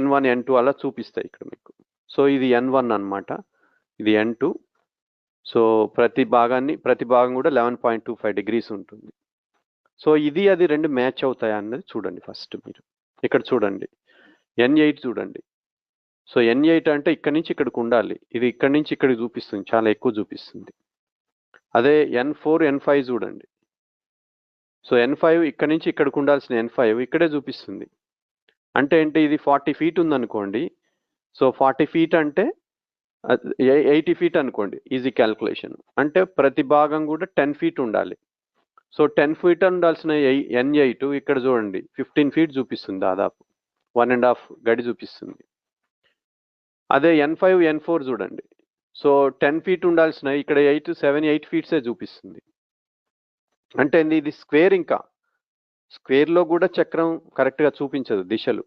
N1 N2 అలా చూపిస్తాయి ఇక్కడ మీకు. సో ఇది N1 అన్నమాట, ఇది N2. సో ప్రతి భాగం కూడా 11.25 degrees ఉంటుంది. సో ఇది అది రెండు మ్యాచ్ అవుతాయా అన్నది చూడండి. ఫస్ట్ మీరు ఇక్కడ చూడండి, N8 చూడండి. సో N8 అంటే ఇక్కడ నుంచి ఇక్కడికి ఉండాలి, ఇది ఇక్కడ నుంచి ఇక్కడికి చూపిస్తుంది, చాలా ఎక్కువ చూపిస్తుంది. అదే N4 N5 చూడండి. సో N5 ఇక్కడ నుంచి ఇక్కడికి ఉండాల్సిన N5 ఇక్కడే చూపిస్తుంది. అంటే ఏంటి, ఇది 40 feet ఉందనుకోండి. సో 40 feet అంటే 80 feet అనుకోండి, ఈజీ క్యాల్కులేషన్. అంటే ప్రతి భాగం కూడా 10 feet ఉండాలి. సో 10 feet ఉండాల్సిన N8 ఇక్కడ చూడండి 15 feet చూపిస్తుంది, దాదాపు 1.5 గడి చూపిస్తుంది. అదే N5 N4 చూడండి. సో 10 feet ఉండాల్సిన ఇక్కడ 8 feet చూపిస్తుంది. అంటే ఇది స్క్వేర్, ఇంకా స్క్వేర్లో కూడా చక్రం కరెక్ట్గా చూపించదు దిశలు.